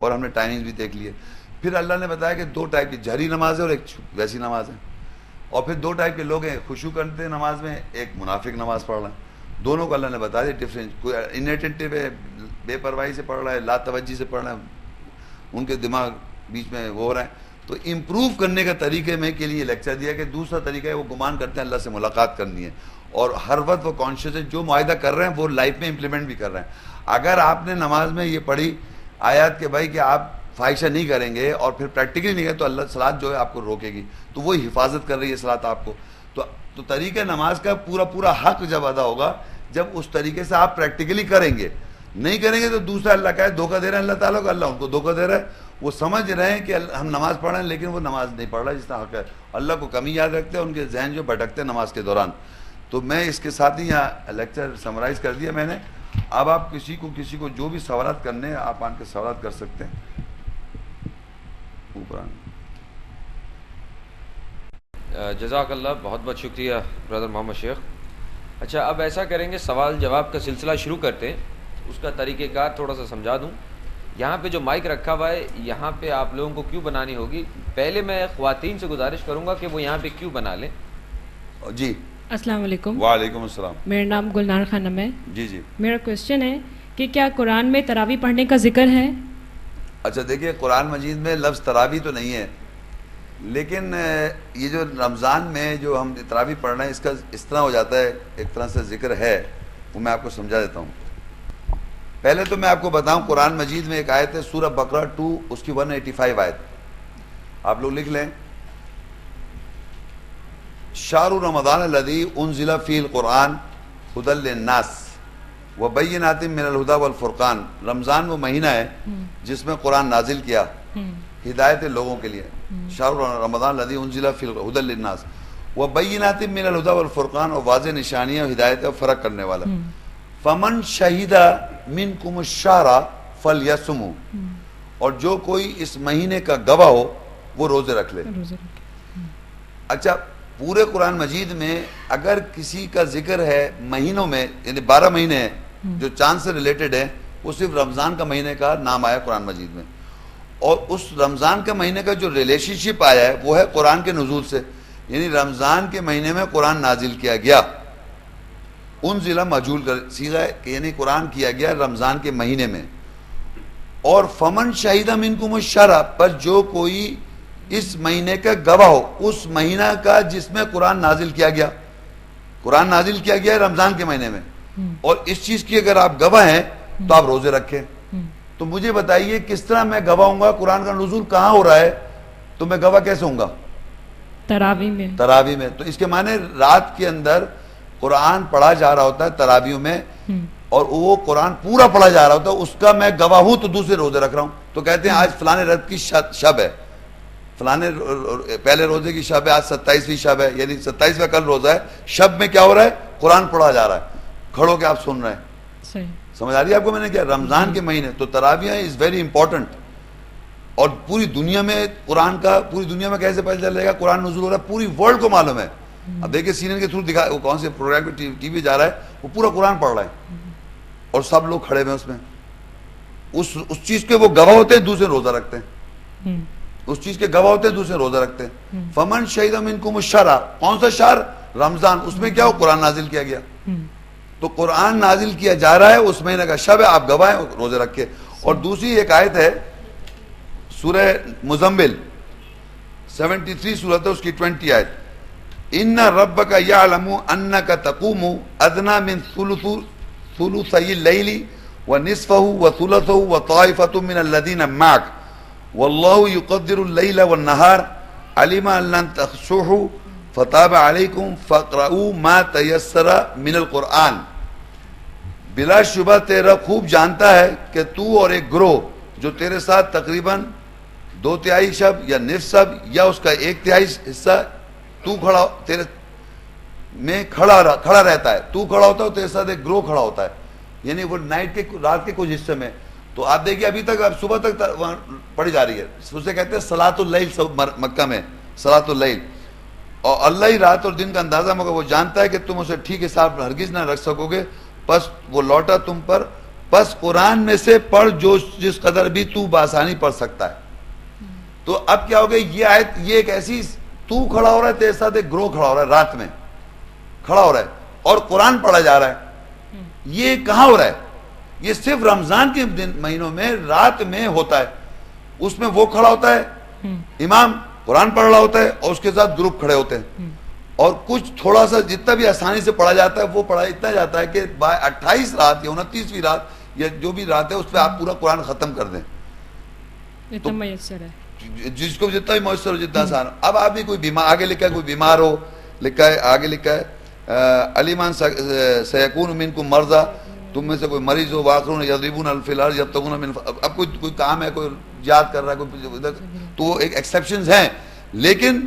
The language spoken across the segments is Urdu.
اور ہم نے ٹائمنگ بھی دیکھ لیے. پھر اللہ نے بتایا کہ دو ٹائپ کی جہری نماز ہے اور ایک ویسی نماز ہے. اور پھر دو ٹائپ کے لوگ ہیں, خشوع کرتے ہیں نماز میں, ایک منافق نماز پڑھ رہا ہے. دونوں کو اللہ نے بتا دیا ڈفرینس. کوئی انیٹینٹیو ہے, بے پرواہی سے پڑھ رہا ہے, لا توجہی سے پڑھ رہا ہے, ان کے دماغ بیچ میں وہ ہو رہا ہے. تو امپروو کرنے کا طریقے میں کے لیے لیکچر دیا کہ دوسرا طریقہ ہے وہ گمان کرتے ہیں اللہ سے ملاقات کرنی ہے, اور ہر وقت وہ کانشیس ہے جو معاہدہ کر رہے ہیں وہ لائف میں امپلیمنٹ بھی کر رہے ہیں. اگر آپ نے نماز میں یہ پڑھی آیات کہ بھائی کہ آپ فاحشہ نہیں کریں گے اور پھر پریکٹیکلی نہیں کریں تو اللہ صلاۃ جو ہے آپ کو روکے گی, تو وہ حفاظت کر رہی ہے صلاۃ آپ کو. تو طریقہ نماز کا پورا حق جب ادا ہوگا جب اس طریقے سے آپ پریکٹیکلی کریں گے. نہیں کریں گے تو دوسرا اللہ کا ہے دھوکہ دے رہے ہیں اللہ تعالیٰ کو, اللہ ان کو دھوکہ دے رہا ہے. وہ سمجھ رہے ہیں کہ ہم نماز پڑھ رہے ہیں لیکن وہ نماز نہیں پڑھ رہا جس طرح حق ہے. اللہ کو کمی یاد رکھتے ہیں, ان کے ذہن جو بھٹکتے ہیں نماز کے دوران. تو میں اس کے ساتھ ہی یہاں لیکچر سمرائز کر دیا میں نے. اب آپ کسی کو جو بھی سوالات کرنے ہیں آپ آن کے سوالات کر سکتے ہیں. اوپر جزاک اللہ, بہت بہت شکریہ برادر محمد شیخ. اچھا اب ایسا کریں گے, سوال جواب کا سلسلہ شروع کرتے ہیں. اس کا طریقہ کار تھوڑا سا سمجھا دوں. یہاں پہ جو مائک رکھا ہوا ہے یہاں پہ آپ لوگوں کو کیوں بنانی ہوگی. پہلے میں خواتین سے گزارش کروں گا کہ وہ یہاں پہ کیوں بنا لیں. جی السلام علیکم. وعلیکم السلام. میرا نام گلنار خانم ہے. جی میرا کوشچن ہے کہ کیا قرآن میں تراویح پڑھنے کا ذکر ہے؟ اچھا دیکھیے, قرآن مجید میں لفظ تراویح تو نہیں ہے, لیکن یہ جو رمضان میں جو ہم تراویح پڑھ رہے ہیں اس کا اس طرح ہو جاتا ہے, ایک طرح سے ذکر ہے, وہ میں آپ کو سمجھا دیتا ہوں. پہلے تو میں آپ کو بتاؤں قرآن مجید میں ایک آیت ہے سورہ بقرہ 2 اس کی 185 آیت, آپ لوگ لکھ لیں. شہر رمضان الذی انزل فیہ القرآن ھدی للناس وبینات من الہدی والفرقان. رمضان وہ مہینہ ہے جس میں قرآن نازل کیا ہدایت لوگوں کے لیے. شہر رمضان الذی انزل فیہ ھدی للناس وبینات من الہدی والفرقان, اور واضح نشانیاں ہدایت اور فرق کرنے والا. فمن شہید منکم الشہر فلیصمہ, اور جو کوئی اس مہینے کا گواہ ہو وہ روزے رکھ لے. اچھا پورے قرآن مجید میں اگر کسی کا ذکر ہے مہینوں میں, یعنی 12 مہینے ہیں جو چاند سے ریلیٹڈ ہیں, وہ صرف رمضان کا مہینے کا نام آیا قرآن مجید میں. اور اس رمضان کا مہینے کا جو ریلیشن شپ آیا ہے وہ ہے قرآن کے نزول سے, یعنی رمضان کے مہینے میں قرآن نازل کیا گیا. ان ضلع مجھول کر سیدھا ہے کہ یعنی قرآن کیا گیا رمضان کے مہینے میں. اور فمن شہید منکم الشہر, پر جو کوئی اس مہینے کا گواہ ہو, اس مہینہ کا جس میں قرآن نازل کیا گیا. قرآن نازل کیا گیا ہے رمضان کے مہینے میں, اور اس چیز کی اگر آپ گواہ ہیں تو آپ روزے رکھیں. تو مجھے بتائیے کس طرح میں گواہ ہوں گا؟ قرآن کا نزول کہاں ہو رہا ہے تو میں گواہ کیسے ہوں گا؟ تراویح میں. تراویح میں. تو اس کے معنی رات کے اندر قرآن پڑھا جا رہا ہوتا ہے تراویح میں, اور وہ قرآن پورا پڑھا جا رہا ہوتا ہے, اس کا میں گواہ ہوں تو دوسرے روزے رکھ رہا ہوں. تو کہتے ہیں آج فلانے رات کی شب ہے, فلانے پہلے روزے کی شب ہے, آج 27ویں شب ہے, یعنی 27واں کل روزہ ہے. شب میں کیا ہو رہا ہے؟ قرآن پڑھا جا رہا ہے, کھڑو کے آپ سن رہے ہیں. سمجھ آ رہی ہے آپ کو میں نے کیا؟ رمضان کے مہینے تو تراویح از ویری امپورٹنٹ. اور پوری دنیا میں قرآن کا, پوری دنیا میں کیسے پتہ چلے گا قرآن نزول ہو رہا ہے؟ پوری ورلڈ کو معلوم ہے. اب دیکھیں CNN کے تھرو دکھا, وہ کون سے پروگرام پہ ٹی وی جا رہا ہے, وہ پورا قرآن پڑھ رہا ہے اور سب لوگ کھڑے ہوئے اس میں. اس چیز کے وہ گواہ ہوتے ہیں, دوسرے روزہ رکھتے ہیں. اس چیز کے گواہ ہوتے ہیں, دوسرے روزہ رکھتے ہیں. فمن شہید منکم الشہر, کون سا شہر؟ رمضان. اس میں کیا ہو؟ قرآن نازل کیا گیا. تو قرآن نازل کیا جا رہا ہے, اس مہینے کا شب ہے, آپ گواہ ہیں, روزے رکھے. اور دوسری ایک آیت ہے سورہ مزمل 73 سورت ہے, اس کی 20 آیت. ان ربک یعلم انک تقوم ادنی من ثلثی اللیل ونصفہ وثلثہ وطائفۃ من الذین معک واللہ یقدر اللیل والنہار علم ان لن تخشعوا فتاب علیکم فاقرؤوا ما تیسر من القرآن. بلا شبہ تیرا خوب جانتا ہے کہ تو اور ایک گروہ جو تیرے ساتھ تقریباً 2/3 شب یا نصف شب یا اس کا 1/3 حصہ تو کھڑا تیرے میں کھڑا رہتا ہے. تو کھڑا ہوتا ہے, تیرے ساتھ ایک گروہ کھڑا ہوتا ہے, یعنی وہ نائٹ کے رات کے کچھ حصے میں. تو آپ دیکھیے ابھی تک اب صبح تک پڑھی جا رہی ہے. اسے کہتے ہیں صلاۃ اللیل, مکہ میں صلاۃ اللیل. اور اللہ ہی رات اور دن کا اندازہ مگر وہ جانتا ہے کہ تم اسے ٹھیک حساب ہرگز نہ رکھ سکو گے, بس وہ لوٹا تم پر بس قرآن میں سے پڑھ جو جس قدر بھی تو بآسانی پڑھ سکتا ہے. تو اب کیا ہو گیا, یہ آیت یہ ایک ایسی, تو کھڑا ہو رہا ہے تیرے ساتھ ایک گروہ کھڑا ہو رہا ہے, رات میں کھڑا ہو رہا ہے اور قرآن پڑھا جا رہا ہے. یہ کہاں ہو رہا ہے؟ یہ صرف رمضان کے مہینوں میں رات میں ہوتا ہے. اس میں وہ کھڑا ہوتا ہے, امام قرآن پڑھ رہا ہوتا ہے اور اس کے ساتھ گروپ کھڑے ہوتے ہیں, اور کچھ تھوڑا سا جتنا بھی آسانی سے پڑھا جاتا ہے وہ پڑھا اتنا جاتا ہے کہ 28 رات یا 29ویں رات یا جو بھی رات ہے اس پہ آپ پورا قرآن ختم کر دیں. اتنا میسر ہے جس کو جتنا بھی میسر ہو, جتنا آسان ہو. اب آپ بھی کوئی بیمار, آگے لکھا ہے کوئی بیمار ہو, لکھا ہے آگے لکھا ہے علیمان سیکون منکم مرضی, تم میں سے کوئی مریض ہو, واخرون یضربون فی الارض یبتغون من, اب کوئی کام ہے, کوئی یاد کر رہا ہے کوئی, تو وہ ایک ایکسیپشنز ہیں. لیکن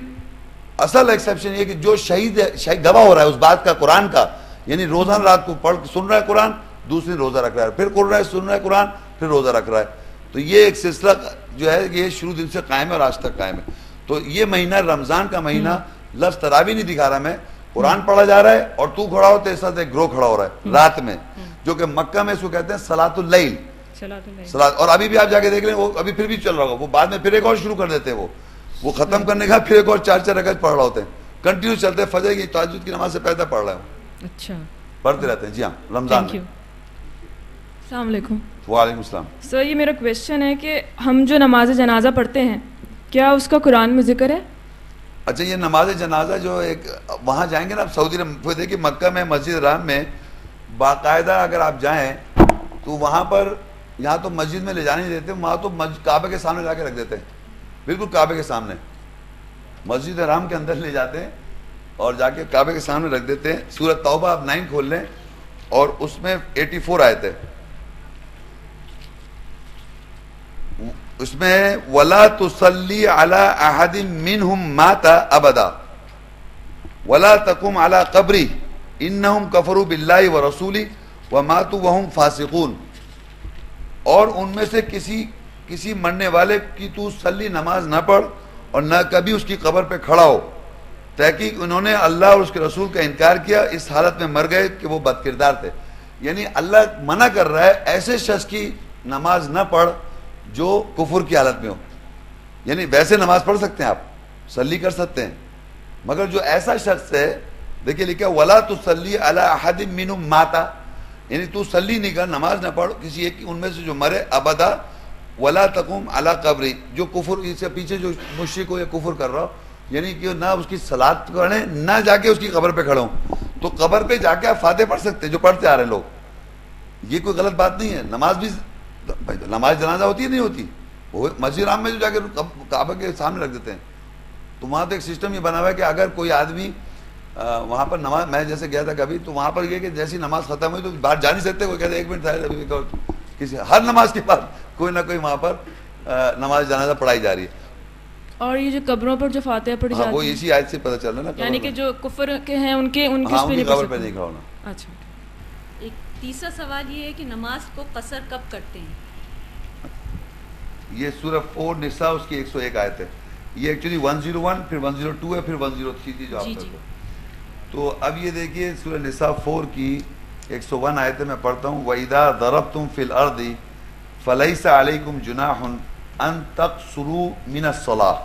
اصل ایکسیپشن یہ کہ جو شہید گواہ ہو رہا ہے اس بات کا قرآن کا, یعنی روزانہ رات کو پڑھ سن رہا ہے قرآن, دوسری روزہ رکھ رہا ہے, پھر قرآن سن رہا ہے قرآن, پھر روزہ رکھ رہا ہے. تو یہ ایک سلسلہ جو ہے یہ شروع دن سے قائم ہے اور آج تک قائم ہے. تو یہ مہینہ رمضان کا مہینہ, لفظ تراویح نہیں دکھا رہا میں, قرآن پڑھا جا رہا ہے اور تو کھڑا ہو تیرے ساتھ ایک گروہ کھڑا ہو رہا ہے رات میں, جو کہ مکہ میں اس کو کہتے ہیں صلاۃ اللیل. اور ابھی بھی آپ جا کے دیکھ لیں وہ ابھی پھر بھی چل رہا ہوگا, وہ بعد میں پھر ایک اور شروع کر دیتے ہیں, وہ ختم کرنے کا پھر ایک اور 4 رکعت پڑھ رہا ہوتے ہیں, کنٹینیو چلتے ہیں, فجر کی تہجد کی نماز سے پہلے پڑھ رہے ہوں, اچھا پڑھتے رہتے ہیں. جی ہاں, رمضان میں. السلام علیکم. وعلیکم السلام. سر یہ میرا کویشچن ہے کہ ہم جو نماز جنازہ پڑھتے ہیں کیا اس کا قرآن میں ذکر ہے؟ اچھا, یہ نماز جنازہ جو ایک وہاں جائیں گے نا آپ سعودی عرب, دیکھیے مکہ میں مسجد حرام میں باقاعدہ اگر آپ جائیں تو وہاں پر, یہاں تو مسجد میں لے جانے نہیں دیتے, وہاں تو کعبے کے سامنے لا کے رکھ دیتے ہیں, بالکل کعبے کے سامنے مسجد حرام کے اندر لے جاتے ہیں اور جا کے کعبے کے سامنے رکھ دیتے ہیں. سورۃ توبہ آپ 9 کھول لیں اور اس میں 84 آیت ہے, اس میں وَلَا تُصَلِّ عَلَىٰ أَحَدٍ مِّنْهُمْ مَاتَ أَبَدًا وَلَا تَقُمْ عَلَىٰ قَبْرِهِ إِنَّهُمْ كَفَرُوا بِاللَّهِ وَرَسُولِهِ وَمَاتُوا وَهُمْ فَاسِقُونَ. اور ان میں سے کسی مرنے والے کی تو صلی نماز نہ پڑھ اور نہ کبھی اس کی قبر پہ کھڑا ہو, تحقیق انہوں نے اللہ اور اس کے رسول کا انکار کیا, اس حالت میں مر گئے کہ وہ بد کردار تھے. یعنی اللہ منع کر رہا ہے ایسے شخص کی نماز نہ پڑھ جو کفر کی حالت میں ہو. یعنی ویسے نماز پڑھ سکتے ہیں آپ, صلی کر سکتے ہیں, مگر جو ایسا شخص ہے, دیکھیے لکھا وَلَا تُصَلِّ عَلَىٰ أَحَدٍ مِّنْهُمْ مَاتَ, یعنی تو صلی نہیں کر, نماز نہ پڑھ کسی ایک ان میں سے جو مرے, ابدا وَلَا تَقُمْ عَلَىٰ قَبْرِهِ, جو کفر اس سے پیچھے جو مشرک ہو یا کفر کر رہا ہو, یعنی کہ نہ اس کی صلاۃ کریں نہ جا کے اس کی قبر پہ کھڑے ہوں. تو قبر پہ جا کے آپ فاتح پڑھ سکتے ہیں جو پڑھتے آ رہے ہیں لوگ, یہ کوئی غلط بات نہیں ہے. نماز بھی, نماز جنازہ ہوتی ہے نہیں ہوتی, وہ مسجد حرام میں جو جا کے کعبہ کے سامنے رکھ دیتے ہیں. تو وہاں تو ایک سسٹم یہ بنا ہوا ہے کہ اگر کوئی آدمی وہاں پر نماز, میں جیسے گیا تھا کبھی, تو وہاں پر یہ کہ جیسی نماز ختم ہوئی تو باہر جا نہیں سکتے, کوئی کہتے 1 منٹ تھا, کسی ہر نماز کے بعد کوئی نہ کوئی وہاں پر نماز جنازہ پڑھائی جا رہی ہے. اور یہ جو قبروں پر جو فاتحہ پڑھی جاتی ہے, وہ اسی آیت سے پتہ چل رہا ہے نا, یعنی کہ جو کفر کے ہیں ان کے قبر پہ نہیں کھڑا ہونا. اچھا. ایک تیسرا سوال یہ ہے کہ نماز کو قصر کب کرتے ہیں؟ یہ سورہ 4 نساء اس کی 101 آیت ہے. یہ ایکچولی 101 پھر 102 ہے پھر 103 تھی جو آپ جی. تو اب یہ دیکھیے سورہ نساء 4 کی 101 آیت میں پڑھتا ہوں, وَإِذَا ضَرَبْتُمْ فِي الْأَرْضِ فَلَيْسَ عَلَيْكُمْ جُنَاحٌ أَن تَقْصُرُوا مِنَ الصَّلَاةِ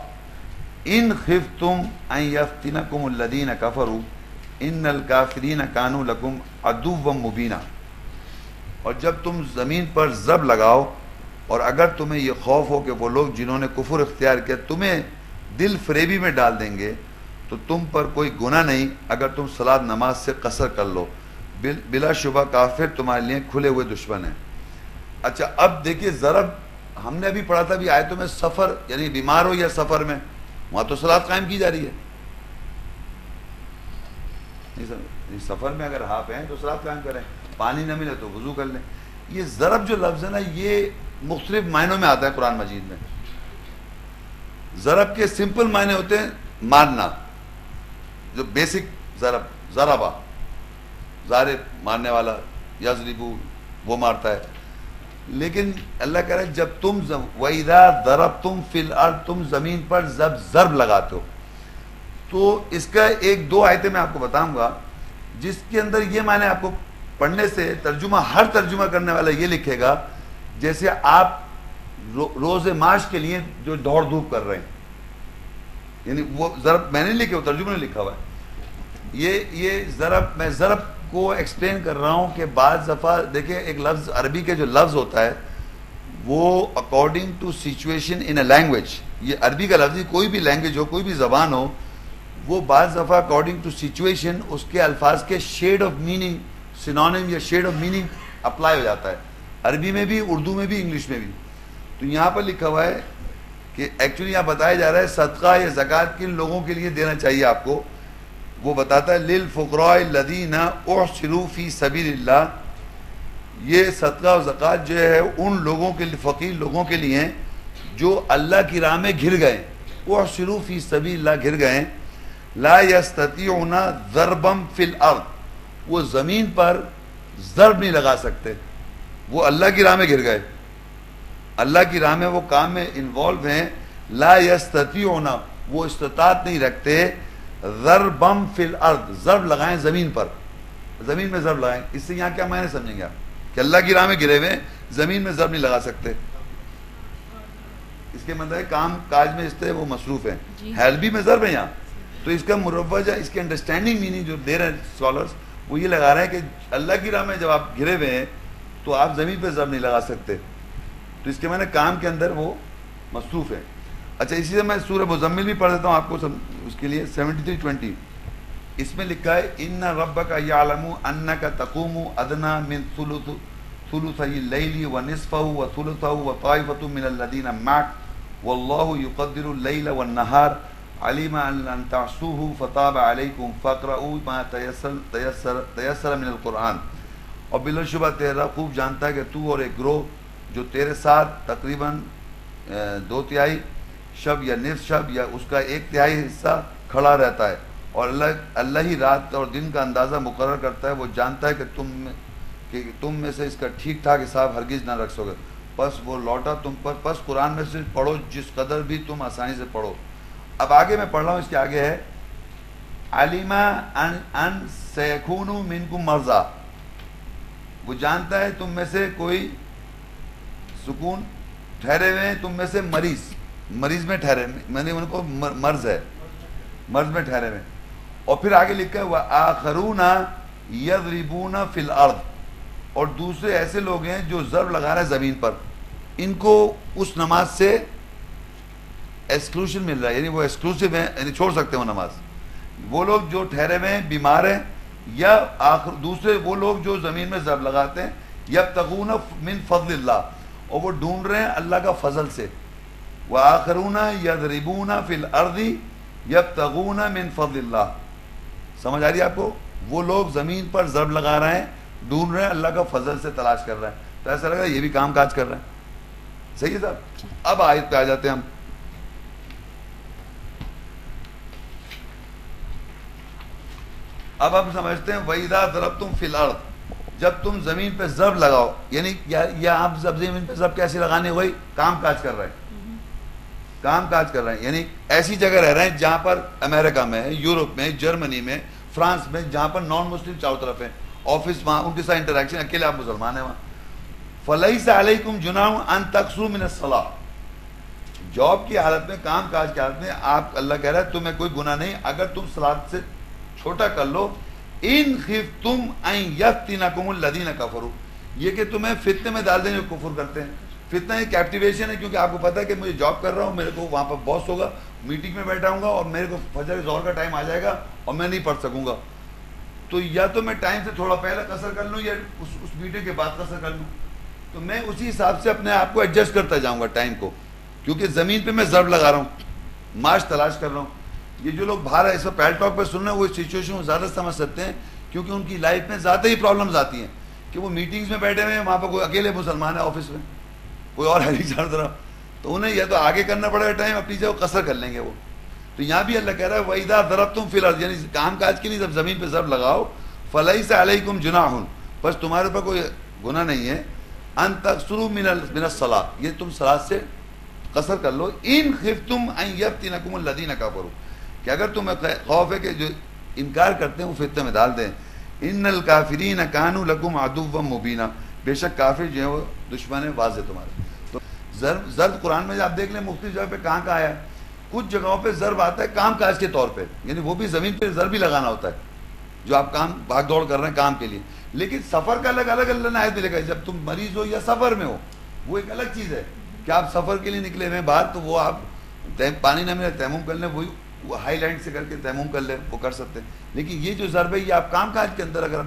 إِنْ خِفْتُمْ أَن يَفْتِنَكُمُ الَّذِينَ كَفَرُوا إِنَّ الْكَافِرِينَ كَانُوا لَكُمْ عَدُوًّا مُبِينًا. اور جب تم زمین پر ضرب لگاؤ اور اگر تمہیں یہ خوف ہو کہ وہ لوگ جنہوں نے کفر اختیار کیا تمہیں دل فریبی میں ڈال دیں گے, تو تم پر کوئی گناہ نہیں اگر تم صلاۃ نماز سے قصر کر لو, بلا شبہ کافر تمہارے لیے کھلے ہوئے دشمن ہیں. اچھا, اب دیکھیے ضرب ہم نے ابھی پڑھا تھا بھی آیتوں میں, سفر یعنی بیمار ہو یا سفر میں, وہاں تو صلاۃ قائم کی جا رہی ہے. سفر میں اگر آپ ہیں تو صلاۃ قائم کریں, پانی نہ ملے تو وضو کر لیں. یہ ضرب جو لفظ ہے نا, یہ مختلف معنوں میں آتا ہے قرآن مجید میں. ضرب کے سمپل معنی ہوتے ہیں مارنا, جو بیسک ضرب, ضربہ ضارب مارنے والا, یضربو وہ مارتا ہے. لیکن اللہ کہہ رہا ہے جب تم وَإِذَا ضَرَبْتُمْ فِي الْأَرْضِ, تم زمین پر ضرب لگاتے ہو, تو اس کا 1-2 آیتیں میں آپ کو بتاؤں گا جس کے اندر یہ معنی آپ کو پڑھنے سے ترجمہ ہر ترجمہ کرنے والا یہ لکھے گا جیسے آپ روز معاش کے لیے جو دوڑ دھوپ کر رہے ہیں. یعنی وہ ضرب میں نے لکھے، وہ ترجمہ نے لکھا ہوا ہے. یہ ضرب، میں ضرب کو ایکسپلین کر رہا ہوں کہ بعض دفعہ دیکھیں ایک لفظ عربی کے جو لفظ ہوتا ہے وہ according to situation in a language, یہ عربی کا لفظ کوئی بھی لینگویج ہو، کوئی بھی زبان ہو، وہ بعض دفعہ اکارڈنگ ٹو سچویشن اس کے الفاظ کے شیڈ آف میننگ، سینونیم یا شیڈ آف میننگ اپلائی ہو جاتا ہے، عربی میں بھی، اردو میں بھی، انگلش میں بھی. تو یہاں پر لکھا ہوا ہے کہ ایکچولی یہاں بتایا جا رہا ہے صدقہ یا زکوٰۃ کن لوگوں کے لیے دینا چاہیے آپ کو. وہ بتاتا ہے للفقراء الذین احصروا فی سبیل اللہ، یہ صدقہ و زکوٰۃ جو ہے ان لوگوں کے لیے، فقیر لوگوں کے لیے ہیں جو اللہ کی راہ میں گر گئے، احصروا فی سبیل اللہ، گر گئے، لا یستطیعون ضربا فی الارض، وہ زمین پر ضرب نہیں لگا سکتے، وہ اللہ کی راہ میں گر گئے، اللہ کی راہ میں وہ کام میں انوالو ہیں. لا یستطیعون، وہ استطاعت نہیں رکھتے، ضربا فی الارض، ضرب لگائیں زمین پر، زمین میں ضرب لگائیں. اس سے یہاں کیا معنی سمجھیں گے آپ کہ اللہ کی راہ میں گرے ہوئے ہیں، زمین میں ضرب نہیں لگا سکتے. اس کے مطلب کام کاج میں اس سے وہ مصروف ہیں. حلبی میں ضرب ہے یہاں، تو اس کا مروجہ، اس کے انڈرسٹینڈنگ میننگ جو دے رہے ہیں اسکالرس، وہ یہ لگا رہے ہیں کہ اللہ کی راہ میں جب آپ گرے ہوئے ہیں تو آپ زمین پہ ضرب نہیں لگا سکتے. تو اس کے معنی کام کے اندر وہ مصروف ہے. اچھا، اسی سے میں سورہ مزمل بھی پڑھ دیتا ہوں آپ کو اس کے لیے. 73:20 اس میں لکھا ہے ان ربک یعلم انک تقوم ادنی من ثلثی اللیل ونصفہ وثلثہ وطائفۃ من الذین معک واللہ یقدر اللیل والنہار علم ان لن تعصوه فتاب علیکم فاقرؤوا ما تیسر من القرآن. اور بلا شبہ تیرا خوب جانتا ہے کہ تو اور ایک گروہ جو تیرے ساتھ تقریباً 2/3 شب یا نصف شب یا اس کا 1/3 حصہ کھڑا رہتا ہے، اور اللہ ہی رات اور دن کا اندازہ مقرر کرتا ہے. وہ جانتا ہے کہ تم میں سے اس کا ٹھیک ٹھاک حساب ہرگز نہ رکھ سکو، پس وہ لوٹا تم پر، پس قرآن میں سے پڑھو جس قدر بھی تم آسانی سے پڑھو. اب آگے میں پڑھ رہا ہوں، اس کے آگے ہے علم ان سیکون منکم مرضی، وہ جانتا ہے تم میں سے کوئی سکون ٹھہرے ہوئے ہیں، تم میں سے مریض میں ٹھہرے، میں نے ان کو مرض ہے، مرض میں ٹھہرے ہوئے. اور پھر آگے لکھا ہے وآخرون یضربون فی الارض، اور دوسرے ایسے لوگ ہیں جو ضرب لگا رہے ہیں زمین پر، ان کو اس نماز سے ایکسکلوشن مل رہا ہے، یعنی وہ ایکسکلوسیو ہیں، یعنی چھوڑ سکتے ہیں وہ نماز. وہ لوگ جو ٹھہرے ہوئے ہیں، بیمار ہیں، یا دوسرے وہ لوگ جو زمین میں ضرب لگاتے ہیں، یبتغون من فضل اللہ، اور وہ ڈھونڈ رہے ہیں اللہ کا فضل سے. وآخرون یضربون فی الارض یبتغون من فضل اللہ. سمجھ آ رہی ہے آپ کو؟ وہ لوگ زمین پر ضرب لگا رہے ہیں، ڈھونڈ رہے ہیں اللہ کا فضل سے تلاش کر رہے ہیں. تو ایسا لگ رہا ہے یہ بھی کام کاج کر رہے ہیں. صحیح ہے صاحب؟ اب آیت پہ آ جاتے ہیں ہم. اب ہم سمجھتے ہیں وَإِذَا ضَرَبْتُمْ فِي الْأَرْضِ، جب تم زمین پہ ضرب لگاؤ، یعنی یا آپ زمین پہ ضرب کیسے لگانے ہوئی؟ کام کاج کر رہے ہیں، کام کاج کر رہے ہیں، یعنی ایسی جگہ رہ رہے ہیں جہاں پر امریکہ میں ہے، یورپ میں، جرمنی میں، فرانس میں، جہاں پر نان مسلم چاروں طرف ہیں، آفس وہاں ان کے ساتھ انٹریکشن، اکیلے آپ مسلمان ہیں وہاں. فَلَيْسَ عَلَيْكُمْ جُنَاحٌ أَن تَقْصُرُوا مِنَ الصَّلَاةِ، جاب کی حالت میں، کام کاج کی حالت میں آپ، اللہ کہہ رہا ہے تمہیں کوئی گناہ نہیں اگر تم صلاۃ سے چھوٹا کر لو. ان خفتم ان یفتنکم الذین کفروا، یہ کہ تمہیں فتنے میں ڈال دیں جو کفر کرتے ہیں. فتنہ ایک کیپٹیویشن ہے، کیونکہ آپ کو پتہ ہے کہ مجھے جاب کر رہا ہوں، میرے کو وہاں پر باس ہوگا، میٹنگ میں بیٹھا ہوں گا اور میرے کو فجر ظہر کا ٹائم آ جائے گا اور میں نہیں پڑھ سکوں گا. تو یا تو میں ٹائم سے تھوڑا پہلے قصر کر لوں یا اس میٹنگ کے بعد قصر کر لوں. تو میں اسی حساب سے اپنے آپ کو ایڈجسٹ کرتا جاؤں گا ٹائم کو، کیونکہ زمین پہ میں ضرب لگا رہا ہوں، معاش تلاش کر رہا ہوں. یہ جو لوگ باہر اس وقت پیل ٹاک پہ سن رہے ہیں وہ اس سچویشن کو زیادہ سمجھ سکتے ہیں، کیونکہ ان کی لائف میں زیادہ ہی پرابلمز آتی ہیں کہ وہ میٹنگز میں بیٹھے ہوئے ہیں، وہاں پہ کوئی اکیلے مسلمان ہے آفس میں، کوئی اور ہے نہیں چار طرف، تو انہیں یا تو آگے کرنا پڑے گا ٹائم، اپنی جگہ قصر کر لیں گے وہ. تو یہاں بھی اللہ کہہ رہا ہے وَإِذَا ضَرَبْتُمْ فِي الْأَرْضِ، یعنی کام کاج کے لیے جب زمین پہ ضرب لگاؤ، فَلَيْسَ عَلَيْكُمْ جُنَاحٌ، بس تمہارے پر کوئی گناہ نہیں ہے، أَن تَقْصُرُوا مِنَ الصَّلَاةِ، یہ تم صلاۃ سے قصر کر لو. ان خفتم ان یفتنکم الذین کفروا، کہ اگر تمہیں خوف ہے کہ جو انکار کرتے ہیں وہ فتنے میں ڈال دیں. ان الکافرین کانوا لکم عدوا مبینا، بے شک کافر جو ہیں وہ دشمن ہے واضح تمہارے. تو ضرب قرآن میں آپ دیکھ لیں مختلف جگہ پہ کہاں کہاں آیا ہے. کچھ جگہوں پہ ضرب آتا ہے کام کاج کے طور پہ، یعنی وہ بھی زمین پہ ضرب بھی لگانا ہوتا ہے جو آپ کام بھاگ دوڑ کر رہے ہیں کام کے لیے. لیکن سفر کا الگ الگ اللہ نے آیت ملے گا. جب تم مریض ہو یا سفر میں ہو وہ ایک الگ چیز ہے کہ آپ سفر کے لیے نکلے ہوئے باہر، تو وہ آپ پانی نہ ملے تیمم کر لیں، وہی وہ ہائی لینڈ سے کر کے تیمم کر لیں، وہ کر سکتے ہیں. لیکن یہ جو ضرب ہے یہ آپ کام کاج کے اندر اگر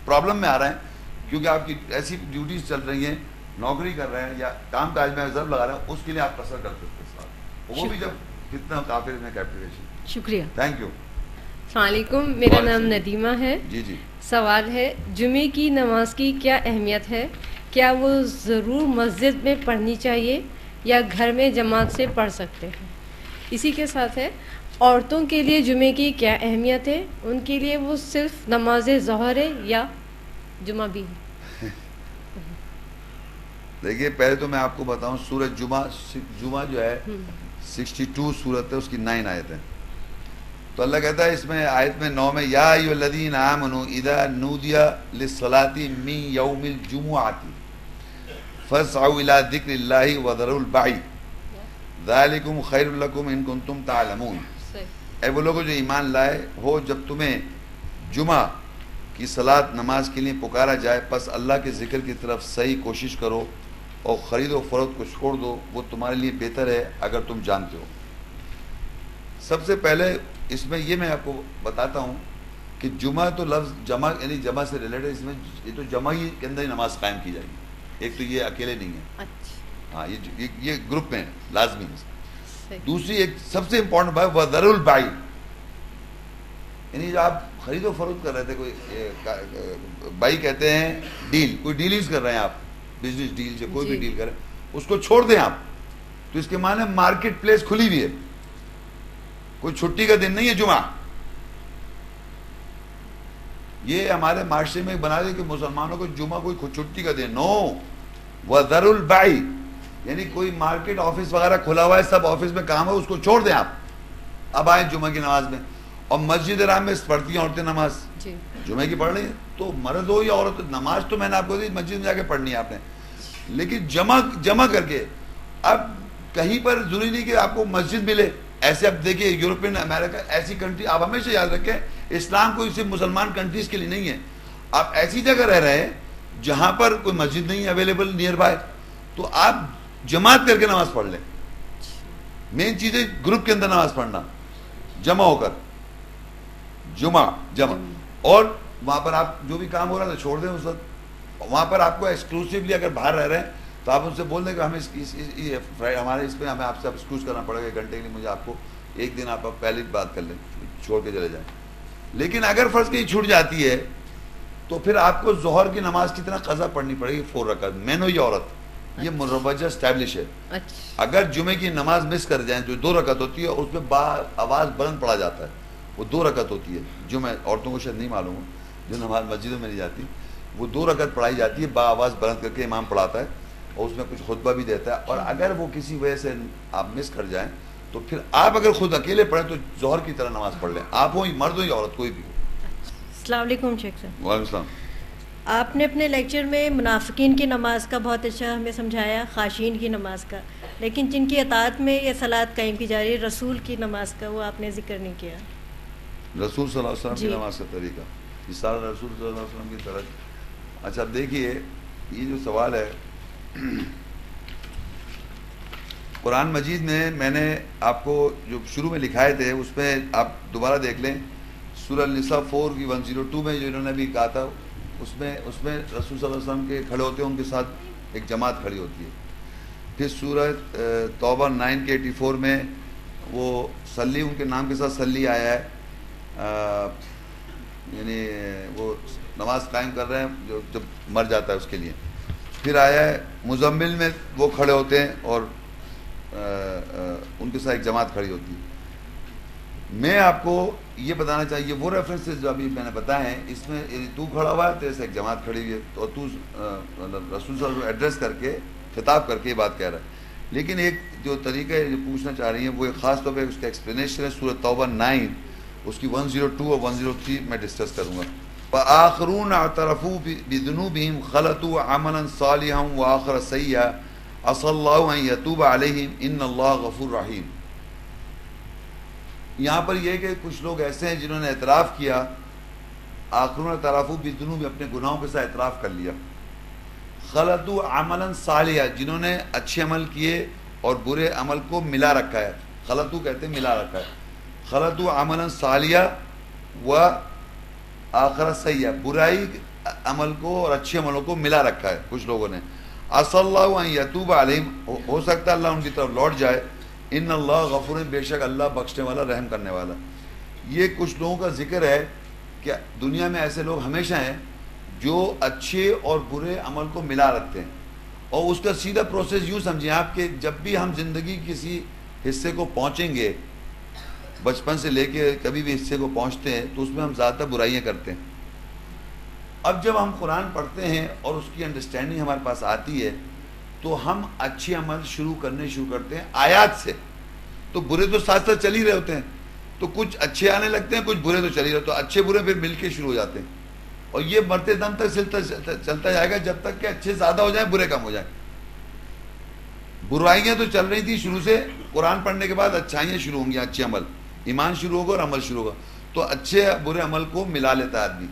پرابلم میں آ رہے ہیں کیونکہ آپ کی ایسی ڈیوٹیز چل رہی ہیں، نوکری کر رہے ہیں یا کام کاج میں ضرب لگا رہے ہیں، اس کے لیے آپ قصر کر سکتے ہیں، وہ بھی جب کتنا کافر میں کیپٹیویشن. شکریہ. Thank you. السلام علیکم، میرا نام ندیمہ ہے. جی جی. سوال ہے جمعے کی نماز کی کیا اہمیت ہے؟ کیا وہ ضرور مسجد میں پڑھنی چاہیے یا گھر میں جماعت سے پڑھ سکتے ہیں؟ اسی کے ساتھ ہے عورتوں کے لیے جمعے کی کیا اہمیت ہے؟ ان کے لیے وہ صرف نماز ظہر ہے یا جمعہ بھی ہے؟ دیکھیے پہلے تو میں آپ کو بتاؤں سورۃ جمعہ جو ہے 62 سورت ہے، اس کی 9 آیتیں. تو اللہ کہتا ہے اس میں آیت میں 9 میں یا ایھا الذین آمنوا اذا نودی للصلاۃ من یوم الجمعۃ فاسعوا الی ذکر اللہ وذروا البیع ذالکم خیر لکم ان کنتم تعلمون. اے وہ لوگ جو ایمان لائے ہو، جب تمہیں جمعہ کی صلاۃ نماز کے لیے پکارا جائے پس اللہ کے ذکر کی طرف صحیح کوشش کرو اور خرید و فروخت کو چھوڑ دو، وہ تمہارے لیے بہتر ہے اگر تم جانتے ہو. سب سے پہلے اس میں یہ میں آپ کو بتاتا ہوں کہ جمعہ تو لفظ جمع یعنی جمع سے ریلیٹڈ، اس میں یہ تو جمع ہی کے اندر ہی نماز قائم کی جائے گی. ایک تو یہ اکیلے نہیں ہے، ہاں یہ گروپ میں لازمی ہے. دوسری ایک سب سے امپورٹنٹ بات وذر البیع، یعنی جو آپ خرید و فروخت کر رہے تھے، کوئی بائی کہتے ہیں ڈیل، کوئی ڈیلنگز کر رہے ہیں آپ، بزنس ڈیل سے کوئی بھی ڈیل کریں، اس کو چھوڑ دیں آپ. تو اس کے معنی مارکیٹ پلیس کھلی ہوئی ہے، کوئی چھٹی کا دن نہیں ہے جمعہ. یہ ہمارے معاشرے میں بنا دے کہ مسلمانوں کو جمعہ کوئی چھٹی کا دن، نو. وذر البیع یعنی کوئی مارکیٹ آفس وغیرہ کھلا ہوا ہے، سب آفس میں کام ہے، اس کو چھوڑ دیں آپ، اب آئیں جمعہ کی نماز میں. اور مسجد حرام میں پڑھتی ہیں عورتیں نماز، جمعہ کی پڑھ رہی ہیں، تو مرد ہو یا عورت، نماز تو میں نے آپ کو دی مسجد میں جا کے پڑھنی ہے آپ نے، لیکن جمع کر کے. اب کہیں پر ضروری نہیں کہ آپ کو مسجد ملے. ایسے اب دیکھیے یورپین امریکہ ایسی کنٹری، آپ ہمیشہ یاد رکھیں اسلام کوئی صرف مسلمان کنٹریز کے لیے نہیں ہے. آپ ایسی جگہ رہ رہے ہیں جہاں پر کوئی مسجد نہیں ہے اویلیبل نیئر بائی، تو آپ جماعت کر کے نماز پڑھ لیں. مین چیز ہے گروپ کے اندر نماز پڑھنا، جمع ہو کر جمعہ. اور وہاں پر آپ جو بھی کام ہو رہا ہے چھوڑ دیں اس وقت. وہاں پر آپ کو ایکسکلوسیولی اگر باہر رہ رہے ہیں تو آپ ان سے بول دیں کہ ہمیں ہمارے اس پہ ہمیں آپ سے ایکسکیوز کرنا پڑے گا 1 گھنٹے کے لیے، مجھے آپ کو ایک دن آپ پہلے بات کر لیں، چھوڑ کے چلے جائیں. لیکن اگر فرض کی چھوٹ جاتی ہے تو پھر آپ کو ظہر کی نماز کی طرح قضا پڑھنی پڑے گی 4 رکعت. مین ہو یا عورت، یہ مروجہ اسٹیبلش ہے. اگر جمعے کی نماز مس کر جائیں جو 2 رکعت ہوتی ہے، اس میں آواز بلند پڑھا جاتا ہے، وہ 2 رکعت ہوتی ہے. جمعہ عورتوں کو شاید نہیں معلوم ہو، جو نماز مسجدوں میں نہیں جاتی، وہ 2 رکعت پڑھائی جاتی ہے، با آواز بلند کر کے امام پڑھاتا ہے اور اس میں کچھ خطبہ بھی دیتا ہے. اور اگر وہ کسی وجہ سے آپ مس کر جائیں تو پھر آپ اگر خود اکیلے پڑھیں تو ظہر کی طرح نماز پڑھ لیں، آپ ہوں مرد ہو یا عورت کوئی بھی ہو. السلام علیکم شیخ صاحب. وعلیکم السلام. آپ نے اپنے لیکچر میں منافقین کی نماز کا بہت اچھا ہمیں سمجھایا، خاشعین کی نماز کا، لیکن جن کی اطاعت میں یہ صلاۃ قائم کی جا رہی ہے رسول کی نماز کا، وہ آپ نے ذکر نہیں کیا. رسول صلی اللہ علیہ وسلم کی نماز کا طریقہ، یہ سارا رسول صلی اللہ علیہ وسلم کی طرح. اچھا اب دیکھیے یہ جو سوال ہے قرآن مجید میں نے آپ کو جو شروع میں لکھائے تھے اس میں آپ دوبارہ دیکھ لیں. سورہ النساء 4 کی 102 میں جو انہوں نے بھی کہا تھا، اس میں رسول صلی اللہ علیہ وسلم کے کھڑے ہوتے ہیں، ان کے ساتھ ایک جماعت کھڑی ہوتی ہے. پھر سورہ توبہ 9 کے 84 میں وہ صلی، ان کے نام کے ساتھ صلی آیا ہے، یعنی وہ نماز قائم کر رہے ہیں جو جب مر جاتا ہے اس کے لیے. پھر آیا ہے مزمل میں وہ کھڑے ہوتے ہیں اور ان کے ساتھ ایک جماعت کھڑی ہوتی ہے. میں آپ کو یہ بتانا چاہیے وہ ریفرنسز جو ابھی میں نے بتائے ہیں، اس میں تو کھڑا ہوا ہے، تیرے سے ایک جماعت کھڑی ہوئی ہے، تو تو رسول صلی اللہ علیہ وسلم ایڈریس کر کے خطاب کر کے یہ بات کہہ رہا ہے. لیکن ایک جو طریقہ ہے جو پوچھنا چاہ رہی ہیں وہ ایک خاص طور پہ اس کا ایکسپلینیشن ہے سورۃ توبہ 9، اس کی 102 اور 103 میں ڈسکس کروں گا. وآخرون اعترفوا بذنوبهم خلطوا عملا صالحا وآخر سيئا عسى الله ان يتوب عليهم ان الله غفور رحیم. یہاں پر یہ کہ کچھ لوگ ایسے ہیں جنہوں نے اعتراف کیا، آخرون اعترفوا بذنوب، اپنے گناہوں کے ساتھ اعتراف کر لیا، خلطوا عملا صالحا، جنہوں نے اچھے عمل کیے اور برے عمل کو ملا رکھا ہے. خلطو کہتے ہیں ملا رکھا ہے. خلطوا عملا صالحا و آخر سیئا، برائی عمل کو اور اچھے عملوں کو ملا رکھا ہے کچھ لوگوں نے. عسى اللہ ان یتوب علیہم، ہو سکتا ہے اللہ ان کی طرف لوٹ جائے. ان اللہ غفور، بے شک اللہ بخشنے والا رحم کرنے والا. یہ کچھ لوگوں کا ذکر ہے کہ دنیا میں ایسے لوگ ہمیشہ ہیں جو اچھے اور برے عمل کو ملا رکھتے ہیں. اور اس کا سیدھا پروسیس یوں سمجھیں آپ کہ جب بھی ہم زندگی کسی حصے کو پہنچیں گے، بچپن سے لے کے کبھی بھی حصے کو پہنچتے ہیں تو اس میں ہم زیادہ برائیاں کرتے ہیں. اب جب ہم قرآن پڑھتے ہیں اور اس کی انڈرسٹینڈنگ ہمارے پاس آتی ہے تو ہم اچھے عمل شروع کرتے ہیں آیات سے. تو برے تو ساتھ ساتھ چل ہی رہے ہوتے ہیں، تو کچھ اچھے آنے لگتے ہیں، کچھ برے تو چل ہی رہے، تو اچھے برے پھر مل کے شروع ہو جاتے ہیں. اور یہ مرتے دم تک چلتا جائے گا جب تک کہ اچھے زیادہ ہو جائیں برے کم ہو جائیں. برائیاں تو چل رہی تھی شروع سے، قرآن پڑھنے کے بعد اچھائیاں شروع ہوں گی، اچھے عمل، ایمان شروع ہوگا اور عمل شروع ہوگا. تو اچھے برے عمل کو ملا لیتا ہے آدمی.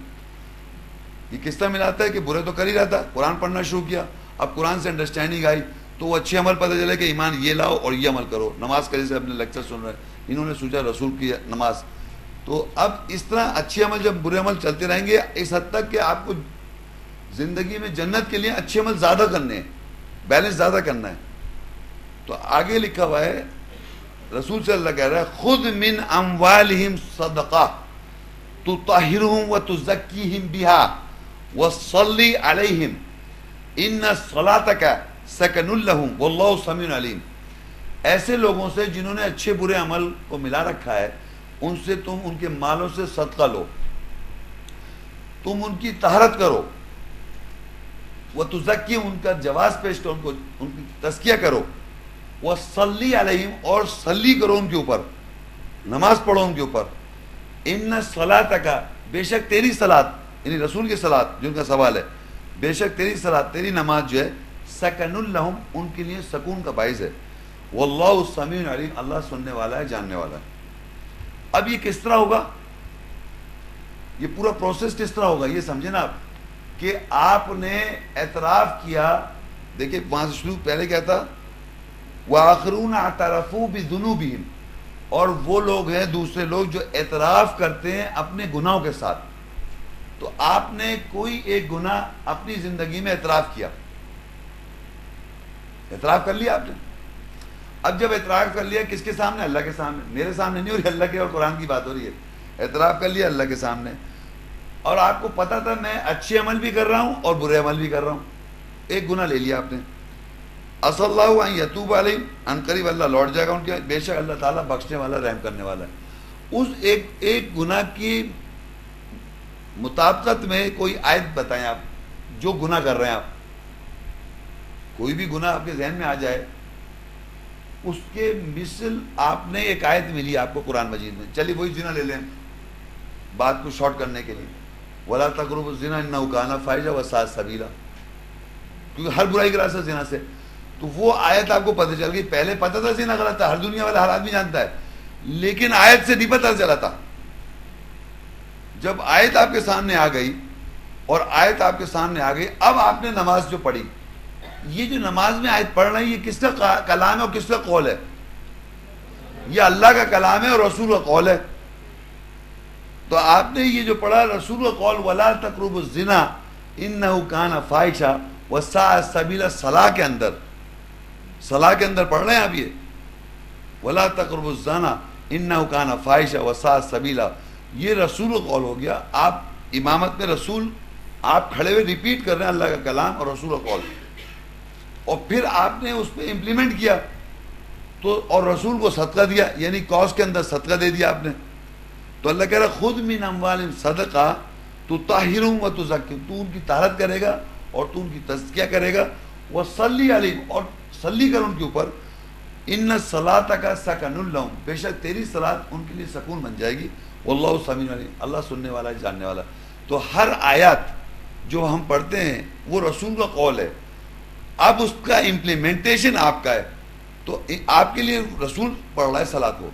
یہ کس طرح ملاتا ہے کہ برے تو کر ہی رہا تھا، قرآن پڑھنا شروع کیا، اب قرآن سے انڈرسٹینڈنگ آئی تو وہ اچھے عمل پتہ چلے کہ ایمان یہ لاؤ اور یہ عمل کرو. نماز کا جیسے اپنے لیکچر سن رہے ہیں، انہوں نے سوچا رسول کی نماز. تو اب اس طرح اچھے عمل جب برے عمل چلتے رہیں گے اس حد تک کہ آپ کو زندگی میں جنت کے لیے اچھے عمل زیادہ کرنے ہیں، بیلنس زیادہ کرنا ہے. تو آگے لکھا ہوا ہے، رسول صلی اللہ کہہ رہا ہے خذ من اموالہم صدقہ تطہرہم وتزکیہم بہا وصلی علیہم ان صلاتک سکن لہم واللہ سمیع علیم. ایسے لوگوں سے جنہوں نے اچھے برے عمل کو ملا رکھا ہے، ان سے تم ان کے مالوں سے صدقہ لو، تم ان کی طہارت کرو، وہ تزکی، ان کا جواز پیش کرو، ان کی تزکیہ کرو، وہ صلی علیہم، اور صلی کرو ان کے اوپر، نماز پڑھو ان کے اوپر. ان صلاتک، بے شک تیری صلات، یعنی رسول کی صلات جن کا سوال ہے، بے شک تیری صلات، تیری نماز جو ہے سکن لہم، ان کے لیے سکون کا باعث ہے. واللہ سمیع علیم، اللہ سننے والا ہے، جاننے والا ہے. اب یہ کس طرح ہوگا، یہ پورا پروسیس کس طرح ہوگا یہ سمجھیں نا آپ، کہ آپ نے اعتراف کیا. دیکھیں وہاں سے شروع، پہلے کیا تھا، وآخرون اعترفوا بذنوبہم، اور وہ لوگ ہیں دوسرے لوگ جو اعتراف کرتے ہیں اپنے گناہوں کے ساتھ. تو آپ نے کوئی ایک گناہ اپنی زندگی میں اعتراف کیا، اعتراف کر لیا آپ نے. اب جب اعتراف کر لیا کس کے سامنے؟ اللہ کے سامنے. میرے سامنے نہیں ہو رہی، اللہ کے اور قرآن کی بات ہو رہی ہے. اعتراف کر لیا اللہ کے سامنے، اور آپ کو پتا تھا میں اچھے عمل بھی کر رہا ہوں اور برے عمل بھی کر رہا ہوں. ایک گناہ لے لیا آپ نے. عسى اللہ ان یتوب علیہم، ان قریب اللہ لوٹ جائے گا ان کے، بے شک اللہ تعالیٰ بخشنے والا رحم کرنے والا ہے. اس ایک گناہ کی مطابقت میں کوئی آیت بتائیں آپ جو گناہ کر رہے ہیں. آپ کوئی بھی گناہ آپ کے ذہن میں آ جائے، اس کے مثل آپ نے ایک آیت ملی آپ کو قرآن مجید میں. چلیے وہی زنا لے لیں بات کو شارٹ کرنے کے لیے، وَلَا تَقْرَبُوا الزِّنَا إِنَّهُ كَانَ فَاحِشَةً وَسَاءَ سَبِيلًا، کیونکہ ہر برائی کا راستہ زنا سے. تو وہ آیت آپ کو پتہ چل گئی. پہلے پتہ تھا زنا غلط تھا، ہر دنیا والا ہر آدمی جانتا ہے، لیکن آیت سے نہیں پتہ چلا تھا. جب آیت آپ کے سامنے آ گئی اور آیت آپ کے سامنے آ گئی، اب آپ نے نماز جو پڑھی، یہ جو نماز میں آیت پڑھ رہے ہیں یہ کس کا کلام ہے اور کس کا قول ہے؟ یہ اللہ کا کلام ہے اور رسول کا قول ہے. تو آپ نے یہ جو پڑھا رسول کا قول، وَلَا تَقْرَبُوا الزِّنَا إِنَّهُ كَانَ فَاحِشَةً وَسَاءَ سَبِيلًا، صلاح کے اندر پڑھ رہے ہیں آپ یہ وَلَا تَقْرَبُوا الزِّنَا إِنَّهُ كَانَ فَاحِشَةً وَسَاءَ سَبِيلًا. یہ رسول کا قول ہو گیا. آپ امامت میں رسول، آپ کھڑے ہوئے ریپیٹ کر رہے ہیں اللہ کا کلام اور رسول کا قول، اور پھر آپ نے اس پہ امپلیمنٹ کیا تو، اور رسول کو صدقہ دیا، یعنی کاز کے اندر صدقہ دے دیا آپ نے. تو اللہ کہہ رہا خذ من اموالہم صدقہ تطہرہم وتزکیہم، تو ان کی طہارت کرے گا اور تو ان کی تزکیہ کرے گا. وصلی علیہم، اور صلی کر ان کے اوپر. ان صلاتک سکن لہم، بے شک تیری صلات ان کے لیے سکون بن جائے گی. واللہ سمیع علیم، اللہ سننے والا ہے، جاننے والا. تو ہر آیات جو ہم پڑھتے ہیں وہ رسول کا قول ہے. اب اس کا امپلیمنٹیشن آپ کا ہے. تو آپ کے لیے رسول پڑھ رہا ہے صلاۃ کو,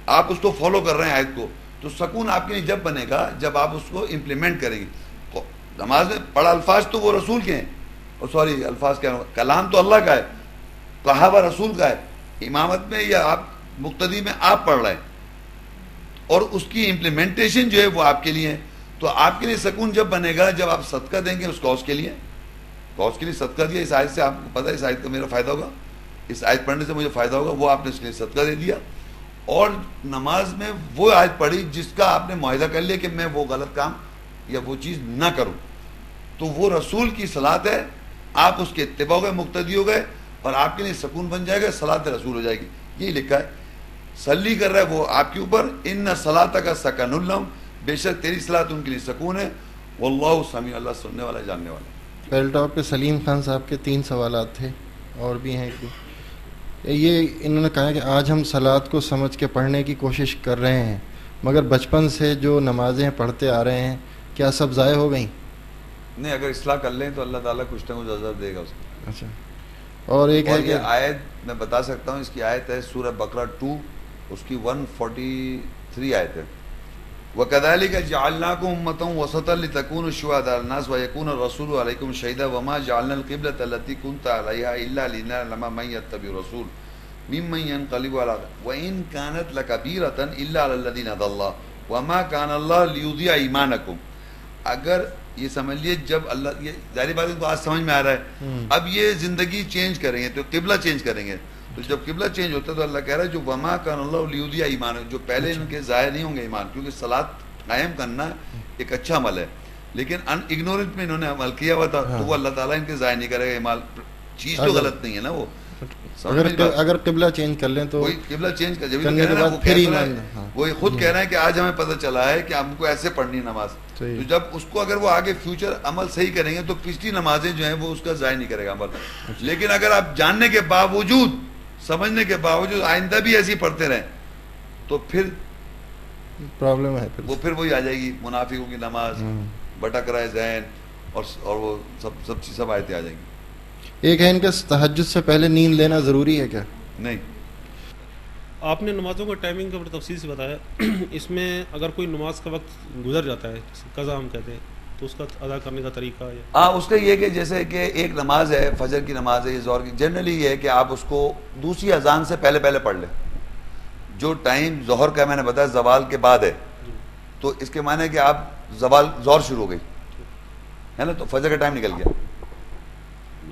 آپ اس کو فالو کر رہے ہیں آیت کو, تو سکون آپ کے لیے جب بنے گا جب آپ اس کو امپلیمنٹ کریں گے. نماز میں پڑھا الفاظ تو وہ رسول کے ہیں, اور سوری الفاظ کیا, کلام تو اللہ کا ہے, کہا ہوا رسول کا ہے. امامت میں یا آپ مقتدی میں آپ پڑھ رہے ہیں, اور اس کی امپلیمنٹیشن جو ہے وہ آپ کے لیے ہے. تو آپ کے لیے سکون جب بنے گا جب آپ صدقہ دیں گے اس کاز کے لیے. کاز کے لیے صدقہ دیا, اس آیت سے آپ کو پتہ ہے اس آیت کا میرا فائدہ ہوگا, اس آیت پڑھنے سے مجھے فائدہ ہوگا, وہ آپ نے اس کے لیے صدقہ دے دیا. اور نماز میں وہ آیت پڑھی جس کا آپ نے معاہدہ کر لیا کہ میں وہ غلط کام یا وہ چیز نہ کروں, تو وہ رسول کی صلاۃ ہے, آپ اس کے اتباع ہو گئے, مقتدی ہو گئے, اور آپ کے لیے سکون بن جائے گا, صلاۃ رسول ہو جائے گی. یہی لکھا ہے, صلی کر رہا ہے وہ آپ کے اوپر, ان صلاۃ کا سکن لہم, بے شک تیری صلاۃ ان کے لیے سکون ہے, واللہ سمیع, اللہ سننے والا جاننے والا. پہل ٹاپ پہ سلیم خان صاحب کے 3 سوالات تھے, اور بھی ہیں. یہ انہوں نے کہا کہ آج ہم صلاۃ کو سمجھ کے پڑھنے کی کوشش کر رہے ہیں, مگر بچپن سے جو نمازیں پڑھتے آ رہے ہیں کیا سب ضائع ہو گئیں؟ نہیں, اگر اصلاح کر لیں تو اللہ تعالیٰ کچھ نہ کچھ عذر دے گا اس کو. اچھا, اور ایک ہے کہ یہ آیت میں بتا سکتا ہوں, اس کی آیت ہے سورہ بقرہ 2, اس کی 143 آیت ہے. وَكَذَلِكَ جَعَلْنَاكُمْ أُمَّةً وَسَطًا لِتَكُونُوا شُهَدَاءَ عَلَى النَّاسِ وَيَكُونَ الرَّسُولُ عَلَيْكُمْ شَهِيدًا وَمَا جَعَلْنَا الْقِبْلَةَ الَّتِي كُنْتَ عَلَيْهَا إِلَّا لِنَعْلَمَ مَن يَتَّبِعُ الرَّسُولَ مِمَّن يَنقَلِبُ عَلَى عَقِبَيْهِ وَإِن كَانَتْ لَكَبِيرَةً إِلَّا عَلَى الَّذِينَ هَدَى اللَّهُ وَمَا كَانَ اللَّهُ لِيُضِيعَ إِيمَانَكُمْ. اگر یہ سمجھ لیے جب اللہ, یہ ظاہری بات ہے تو آج سمجھ میں آ رہا ہے, اب یہ زندگی چینج کریں گے تو قبلہ چینج کریں گے, تو جب قبلہ چینج ہوتا ہے تو اللہ کہہ رہا ہے جو وما کان اللہ لیضیع ایمان, جو پہلے ان کے ضائع نہیں ہوں گے ایمان, کیونکہ صلاۃ قائم کرنا ایک اچھا عمل ہے, لیکن ان اگنورنٹ میں انہوں نے عمل کیا ہوا تھا, تو وہ اللہ تعالیٰ ان کے ضائع نہیں کرے گا ایمان. چیز تو غلط نہیں ہے نا, وہ اگر قبلہ چینج کر لیں تو قبلہ چینج کر, وہ خود کہہ رہے ہیں کہ آج ہمیں پتہ چلا ہے کہ ہم کو ایسے پڑھنی نماز, تو جب اس کو اگر وہ آگے فیوچر عمل صحیح کریں گے تو پچھلی نمازیں جو ہیں وہ اس کا ضائع نہیں کرے گا عمل. لیکن اگر آپ جاننے کے باوجود, سمجھنے کے باوجود آئندہ بھی ایسی پڑھتے رہیں تو پھر پرابلم ہے, وہ پھر وہی آ جائے گی منافقوں کی نماز, بھٹک رہا ہے ذہن, اور وہ سب چیز سب آیتیں آ جائیں گی. ایک ہے ان کا تہجد سے پہلے نیند لینا ضروری ہے کیا؟ نہیں. آپ نے نمازوں کا ٹائمنگ کا بڑی تفصیل سے بتایا, اس میں اگر کوئی نماز کا وقت گزر جاتا ہے, قضا ہم کہتے ہیں, تو اس کا ادا کرنے کا طریقہ ہے؟ ہاں, اس کا یہ کہ جیسے کہ ایک نماز ہے, فجر کی نماز ہے, یہ ظہر کی, جنرلی یہ ہے کہ آپ اس کو دوسری اذان سے پہلے پہلے پڑھ لیں. جو ٹائم ظہر کا میں نے بتایا زوال کے بعد ہے, تو اس کے معنی ہے کہ آپ زوال ظہر شروع ہو گئی ہے نا, تو فجر کا ٹائم نکل گیا.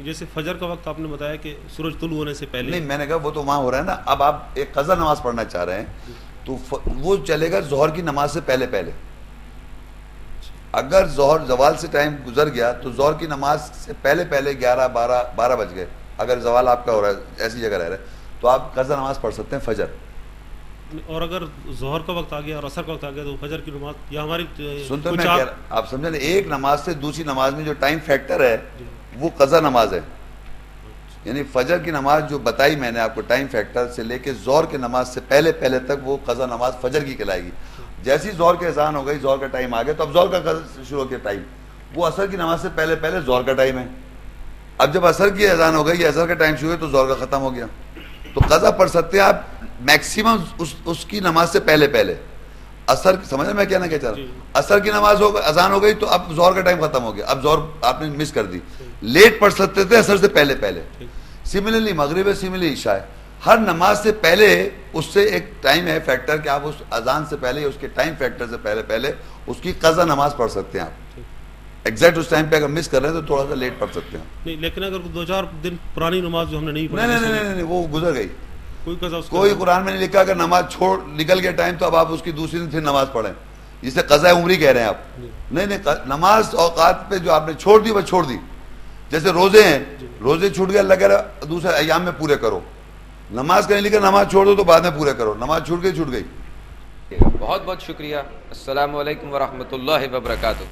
جیسے فجر کا وقت آپ نے بتایا کہ سورج طلوع ہونے سے پہلے, نہیں, میں نے کہا وہ تو وہاں ہو رہا ہے نا. اب آپ ایک قضا نماز پڑھنا چاہ رہے ہیں تو وہ چلے گا ظہر کی نماز سے پہلے پہلے. اگر ظہر زوال سے ٹائم گزر گیا تو ظہر کی نماز سے پہلے پہلے 11-12 بج گئے, اگر زوال آپ کا ہو رہا ہے, ایسی جگہ رہ رہے ہیں, تو آپ قضا نماز پڑھ سکتے ہیں فجر. اور اگر ظہر کا وقت آ گیا اور عصر کا وقت آ گیا تو فجر کی نماز, یا ہماری سنتے میں آپ سمجھیں, ایک نماز سے دوسری نماز میں جو ٹائم فیکٹر ہے وہ قضا نماز ہے. یعنی فجر کی نماز جو بتائی میں نے آپ کو ٹائم فیکٹر سے لے کے ظہر کی نماز سے پہلے پہلے تک وہ قضا نماز فجر کی کہلائے گی. جیسی ظہر کی اذان ہو گئی, ظہر کا ٹائم آ گیا, تو اب ظہر کا قضا شروع ہو گیا ٹائم, وہ عصر کی نماز سے پہلے پہلے ظہر کا ٹائم ہے. اب جب عصر کی اذان ہو گئی یا عصر کا ٹائم شروع ہے تو ظہر کا ختم ہو گیا, تو قضا پڑھ سکتے ہیں آپ میکسیمم اس کی نماز سے پہلے پہلے. عصر, سمجھ میں کیا نہ کہہ رہا, عصر کی نماز ہو گئی, اذان ہو گئی, تو اب ظہر کا ٹائم ختم ہو گیا, اب ظہر آپ نے مس کر دی, لیٹ پڑھ سکتے تھے عصر سے پہلے پہلے. سملرلی مغرب ہے, سملرلی عشاء ہے, ہر نماز سے پہلے اس سے ایک ٹائم ہے فیکٹر کہ آپ اس اذان سے پہلے, اس کے ٹائم فیکٹر سے پہلے پہلے اس کی قضا نماز پڑھ سکتے ہیں. آپ ایگزیکٹ اس ٹائم پہ اگر مس کر رہے ہیں تو تھوڑا سا لیٹ پڑھ سکتے ہیں. نہیں, لیکن اگر 2-4 دن پرانی نماز جو ہم نے نہیں پڑھی, نہیں, وہ گزر گئی, کوئی قضا, کوئی قرآن میں نہیں لکھا اگر نماز چھوڑ نکل گیا ٹائم تو اب آپ اس کی دوسری دن پھر نماز پڑھیں, جسے قضا عمری کہہ رہے ہیں آپ. نہیں, نماز اوقات پہ جو آپ نے چھوڑ دی وہ چھوڑ دی. جیسے روزے ہیں, روزے چھوٹ گئے, اللہ کہہ رہا دوسرے ایام میں پورے کرو. نماز کا نہیں لکھا نماز چھوڑ دو تو بعد میں پورے کرو, نماز چھوٹ گئی. بہت بہت شکریہ. السلام علیکم ورحمۃ اللہ وبرکاتہ.